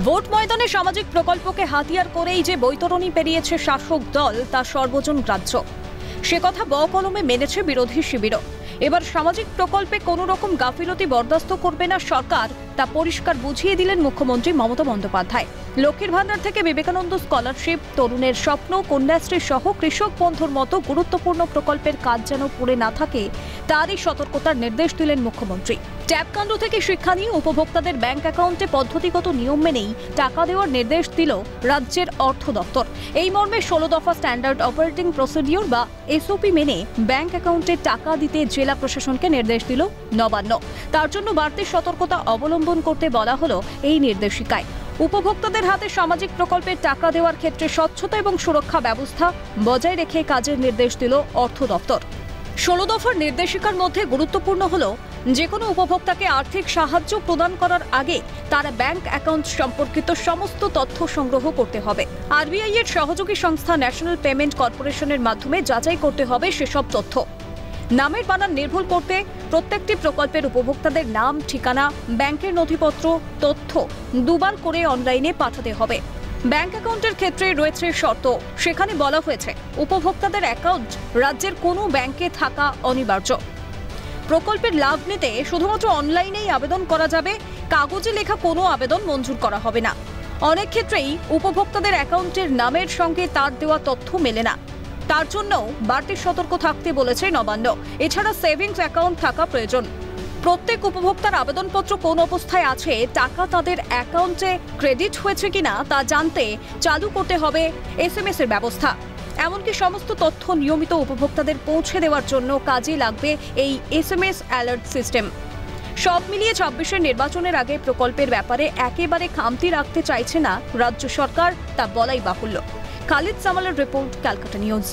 Vote ময়দানে সামাজিক প্রকল্পকে হাতিয়ার করেই যে বৈতরণী পেরিয়েছে শাসক দল তা সর্বজন গ্রাহ্য। সে কথা বকলমে মেনেছে বিরোধী শিবিরও। এবার সামাজিক প্রকল্পে কোনো রকম গাফিলতি বরদাস্ত করবে না সরকার, তা পরিষ্কার বুঝিয়ে দিলেন মুখ্যমন্ত্রী মমতা বন্দ্যোপাধ্যায়। লক্ষ্মীর ভান্ডার থেকে বিবেকানন্দ স্কলারশিপ, তরুণের স্বপ্ন, কন্যাশ্রী সহ কৃষক বন্ধুর মতো গুরুত্বপূর্ণ প্রকল্পের কাজ যেন পড়ে না থাকে তারই সতর্কতার নির্দেশ দিলেন মুখ্যমন্ত্রী। ট্যাপকাণ্ড থেকে শিক্ষা নিয়ে উপভোক্তাদের ব্যাংক অ্যাকাউন্টে পদ্ধতিগত নিয়ম মেনেই টাকা দেওয়ার নির্দেশ দিল রাজ্যের অর্থ দপ্তর। এই মর্মে 16 দফা স্ট্যান্ডার্ড অপারেটিং প্রসিডিওর বা এসওপি মেনে ব্যাংক অ্যাকাউন্টে টাকা দিতে জেলা প্রশাসনকে নির্দেশ দিল নবান্ন। তার জন্য বাড়তি সতর্কতা অবলম্বন করতে বলা হলো এই নির্দেশিকায়। উপভোক্তাদের হাতে সামাজিক প্রকল্পের টাকা দেওয়ার ক্ষেত্রে স্বচ্ছতা এবং সুরক্ষা ব্যবস্থা বজায় রেখে কাজের নির্দেশ দিল অর্থ দপ্তর। 16 দফার নির্দেশিকার মধ্যে গুরুত্বপূর্ণ হলো যে কোনো উপভোক্তাকে আর্থিক সাহায্য প্রদান করার আগে তার ব্যাংক অ্যাকাউন্ট সম্পর্কিত সমস্ত তথ্য সংগ্রহ করতে হবে। আরবিআই এর সহযোগী সংস্থা ন্যাশনাল পেমেন্ট কর্পোরেশনের মাধ্যমে যাচাই করতে হবে সেসব তথ্য। নামের বানান নির্ভুল করতে প্রত্যেকটি প্রকল্পের উপভোক্তাদের নাম, ঠিকানা, ব্যাংকের নথিপত্র তথ্য দুবার করে অনলাইনে পাঠাতে হবে। ব্যাংক অ্যাকাউন্টের ক্ষেত্রে রয়েছে শর্ত। সেখানে বলা হয়েছে উপভোক্তাদের অ্যাকাউন্ট রাজ্যের কোনো ব্যাংকে থাকা অনিবার্য। প্রকল্পের লাভ নিতে শুধুমাত্র অনলাইনেই আবেদন করা যাবে, কাগজে লেখা কোনো আবেদন মঞ্জুর করা হবে না। অনেক ক্ষেত্রেই উপভোক্তাদের অ্যাকাউন্টের নামের সঙ্গে তার দেওয়া তথ্য মেলে না, তার জন্যও বাড়তি সতর্ক থাকতে বলেছে নবান্ন। এছাড়া সেভিংস অ্যাকাউন্ট থাকা প্রয়োজন। প্রত্যেক উপভোক্তার আবেদনপত্র কোন অবস্থায় আছে, টাকা তাদের অ্যাকাউন্টে ক্রেডিট হয়েছে কিনা তা জানতে চালু করতে হবে SMS এর ব্যবস্থা। এমনকি সমস্ত তথ্য নিয়মিত উপভোক্তাদের পৌঁছে দেওয়ার জন্য কাজে লাগবে এই SMS অ্যালার্ট সিস্টেম। সব মিলিয়ে 26-এর নির্বাচনের আগে প্রকল্পের ব্যাপারে একেবারে খামতি রাখতে চাইছে না রাজ্য সরকার, তা বলাই বাহুল্য। খালিদ সামালের রিপোর্ট, ক্যালকাটা নিউজ।